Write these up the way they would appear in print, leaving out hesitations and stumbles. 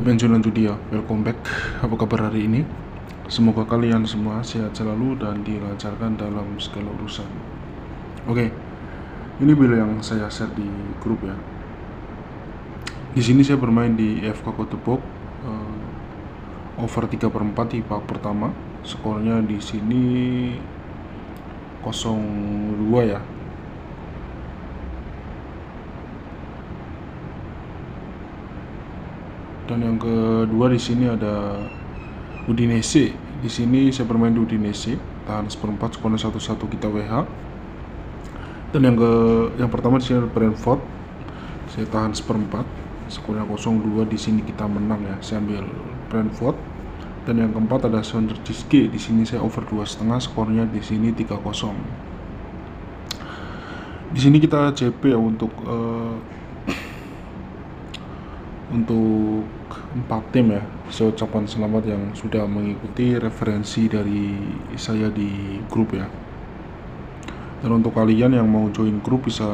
Penjualan judi ya, welcome back. Apa kabar hari ini? Semoga kalian semua sehat selalu dan dilancarkan dalam segala urusan. Oke, ini bila yang saya share di grup ya. Di sini saya bermain di FK Kotepok, over 3/4 di babak pertama. Skornya di sini 0-2 ya. Dan yang kedua di sini ada Udinese. Di sini saya bermain di Udinese, tahan seperempat, skornya 1-1 kita WH. Dan yang pertama di sini ada Brentford. Saya tahan seperempat, skornya 0-2. Di sini kita menang ya. Saya ambil Brentford. Dan yang keempat ada Sonderjiske. Di sini saya over 2,5, skornya di sini 3-0. Di sini kita CP ya untuk 4 tim ya. Saya ucapkan selamat yang sudah mengikuti referensi dari saya di grup ya. Dan untuk kalian yang mau join grup bisa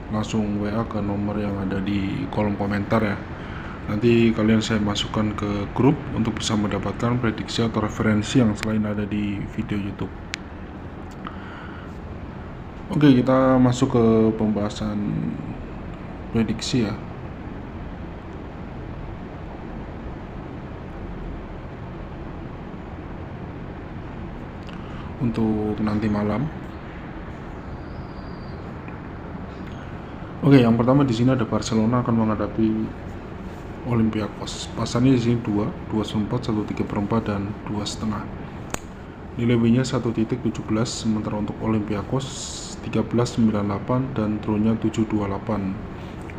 langsung WA ke nomor yang ada di kolom komentar ya. Nanti kalian saya masukkan ke grup untuk bisa mendapatkan prediksi atau referensi yang selain ada di video YouTube. Oke, kita masuk ke pembahasan prediksi ya. Untuk nanti malam. Oke, yang pertama di sini ada Barcelona akan menghadapi Olympiakos. Pasarnya di sini 2,4, 1,3/4 dan 2,5. Nilai W-nya 1,17, sementara untuk Olympiakos 13,98 dan true-nya 7,28.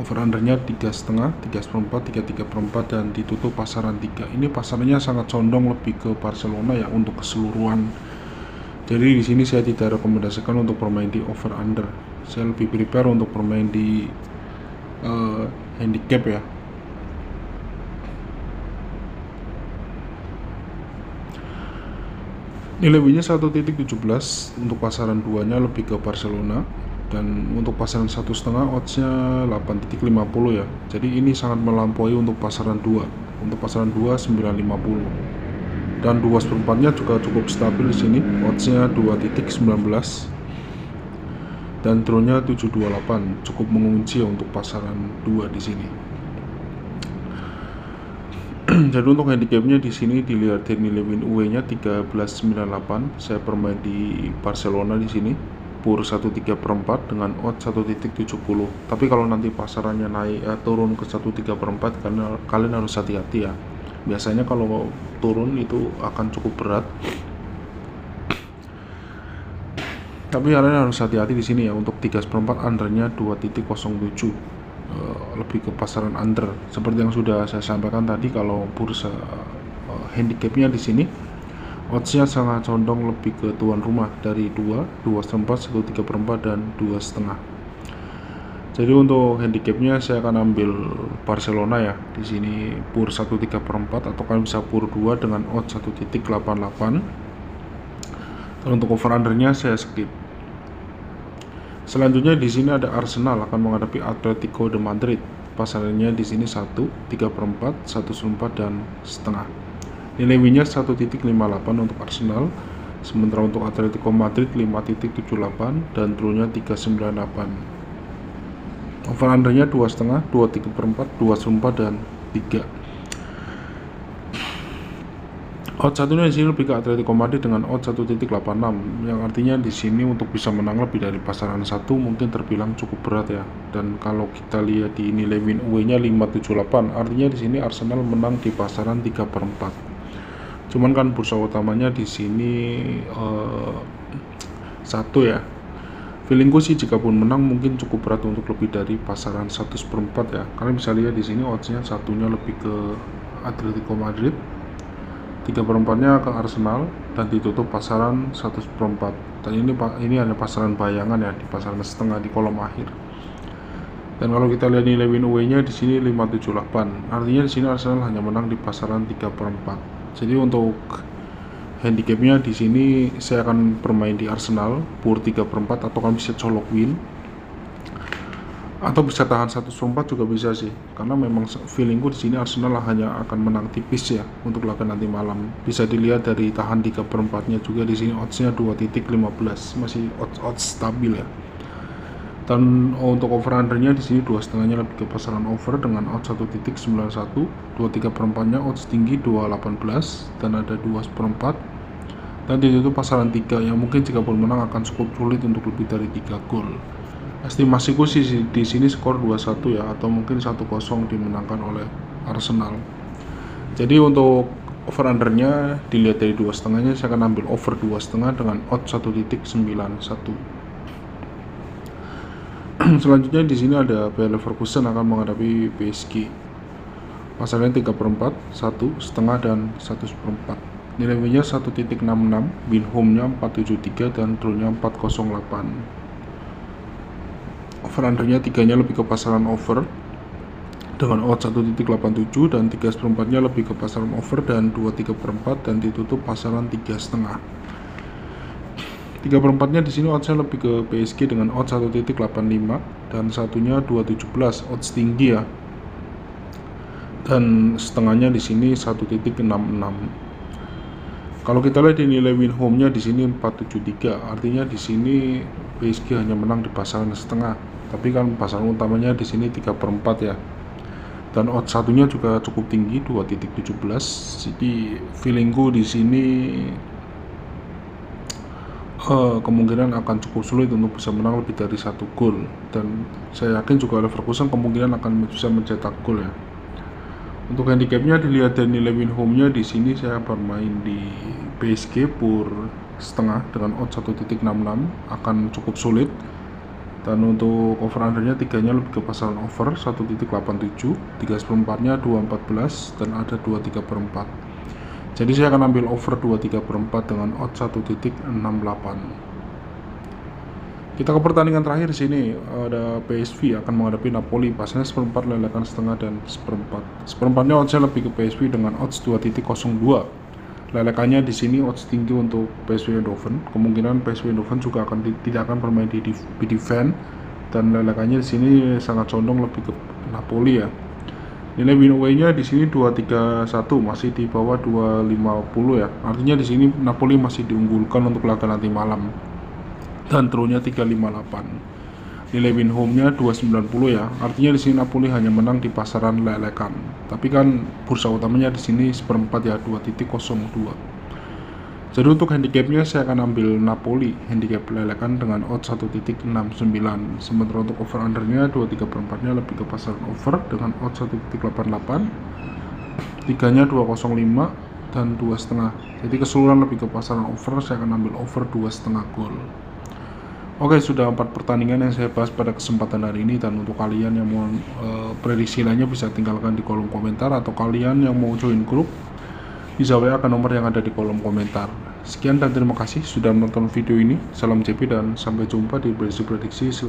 Over undernya 3,5, 3,4, 3,3/4 dan ditutup pasaran 3. Ini pasarnya sangat condong lebih ke Barcelona ya untuk keseluruhan. Jadi di sini saya tidak rekomendasikan untuk bermain di over under. Saya lebih prepare untuk bermain di handicap ya. Nilai W-nya 1,17, untuk pasaran 2-nya lebih ke Barcelona, dan untuk pasaran 1,5 odds-nya 8,50 ya. Jadi ini sangat melampaui untuk pasaran 2. Untuk pasaran 2 9,50. Dan 2/4-nya juga cukup stabil di sini, odds-nya 2,19 dan true-nya 7,28, cukup mengunci untuk pasaran 2 di sini. Jadi untuk handicapnya di sini dilihat dari nilai win UE-nya 13,98. Saya bermain di Barcelona di sini pur 1,3/4 dengan odds 1,70. Tapi kalau nanti pasarannya naik turun ke 1,3/4, karena kalian harus hati-hati ya. Biasanya kalau turun itu akan cukup berat. Tapi kalian harus hati-hati di sini ya. Untuk 3/4 undernya 2,07. Lebih ke pasaran under. Seperti yang sudah saya sampaikan tadi, kalau bursa handicapnya di sini odds-nya sangat condong lebih ke tuan rumah dari 2, 2/4, 1,3/4 dan 2,5. Jadi untuk handicapnya saya akan ambil Barcelona ya. Di sini pur 1,3/4 atau kalian bisa pur 2 dengan odds 1,88. Dan untuk over undernya saya skip. Selanjutnya di sini ada Arsenal akan menghadapi Atletico de Madrid. Pasarannya di sini 1,3/4, 1,4 dan setengah. Nilai W-nya 1,58 untuk Arsenal, sementara untuk Atletico Madrid 5,78 dan true-nya 3,98. Over undernya 2,5, 2,3/4, 2,4 dan 3. Odds satunya di sini lebih ke Atletico Madrid dengan odds 1,86, yang artinya di sini untuk bisa menang lebih dari pasaran 1 mungkin terbilang cukup berat ya. Dan kalau kita lihat di nilai win UE-nya 5,78, artinya di sini Arsenal menang di pasaran 3/4. Cuman kan bursa utamanya di sini 1 ya. Feelingku sih jika pun menang mungkin cukup berat untuk lebih dari pasaran 1/4 ya. Kalian bisa lihat di sini odds-nya satunya lebih ke Atletico Madrid, 3/4-nya ke Arsenal, dan ditutup pasaran 1/4. Dan ini hanya pasaran bayangan ya, di pasaran setengah di kolom akhir. Dan kalau kita lihat nilai win UE-nya di sini 5,78. Artinya di sini Arsenal hanya menang di pasaran 3/4. Jadi untuk handicapnya di sini saya akan bermain di Arsenal pur 3/4 atau kan bisa colok win. atau bisa tahan 1/4 juga bisa sih, karena memang feelingku di sini Arsenal hanya akan menang tipis ya untuk laga nanti malam. Bisa dilihat dari tahan 3/4-nya juga di sini oddsnya 2.15, masih odds stabil ya. Dan untuk over undernya di sini 2,5-nya lebih ke pasaran over dengan odds 1.91, 2/3-nya odds tinggi 2.18 dan ada 2/4. Dan itu pasaran 3 yang mungkin jika pun menang akan cukup sulit untuk lebih dari 3 gol. Estimasiku sih di sini skor 2-1 ya, atau mungkin 1-0 dimenangkan oleh Arsenal. Jadi untuk over undernya dilihat dari 2,5-nya, saya akan ambil over 2,5 dengan odds 1.91. Selanjutnya di sini ada Bayer Leverkusen akan menghadapi PSG. Pasalnya 3/4, 1,5 dan 1/4. Nilai W-nya 1.66, win home-nya 473 dan draw-nya 408. Over undernya 3-nya lebih ke pasaran over dengan odds 1.87 dan 3/4-nya lebih ke pasaran over dan 2/3 dan ditutup pasaran 3,5. 3/4-nya di sini oddsnya lebih ke PSG dengan odds 1.85 dan satunya 2.17, odds tinggi ya. Dan setengahnya di sini 1.66. Kalau kita lihat di nilai win home-nya di sini 473, artinya di sini PSG hanya menang di pasaran setengah. Tapi kan pasaran utamanya di sini 3/4 ya. Dan odds satunya juga cukup tinggi 2.17. Jadi feelingku di sini kemungkinan akan cukup sulit untuk bisa menang lebih dari 1 gol. Dan saya yakin juga Leverkusen kemungkinan akan bisa mencetak gol ya. Untuk handicapnya dilihat dari nilai win home-nya di sini saya bermain di PSG pur setengah dengan odds 1.66 akan cukup sulit. Dan untuk over undernya 3-nya lebih ke pasaran over 1.87, 3/4-nya 2.14 dan ada 2/3. Jadi saya akan ambil over 2/3 dengan odds 1.68. Kita ke pertandingan terakhir di sini, ada PSV akan menghadapi Napoli. Pasalnya 1/4, lelekan setengah dan 1/4. 1/4-nya oddsnya lebih ke PSV dengan odds 2.02. Lelekannya di sini odds tinggi untuk PSV Eindhoven. Kemungkinan PSV Eindhoven juga tidak akan bermain di defense, dan lelekannya di sini sangat condong lebih ke Napoli ya. Nilai win away-nya di sini 2.31, masih di bawah 2.50 ya. Artinya di sini Napoli masih diunggulkan untuk laga nanti malam. Dan draw-nya 3.58. Nilai win home-nya 2.90 ya. Artinya di sini Napoli hanya menang di pasaran lelekan. Tapi kan bursa utamanya di sini 1/4 ya, 2.02. Jadi untuk handicapnya saya akan ambil Napoli handicap lelekan dengan odds 1.69. Sementara untuk over undernya 2/3-nya lebih ke pasaran over dengan odds 1.88. 3-nya 2.05 dan 2,5. Jadi keseluruhan lebih ke pasaran over, saya akan ambil over 2,5 gol. Oke, sudah 4 pertandingan yang saya bahas pada kesempatan hari ini. Dan untuk kalian yang mau prediksi lainnya bisa tinggalkan di kolom komentar, atau kalian yang mau join grup bisa WA ke nomor yang ada di kolom komentar. Sekian dan terima kasih sudah menonton video ini. Salam JP dan sampai jumpa di prediksi-prediksi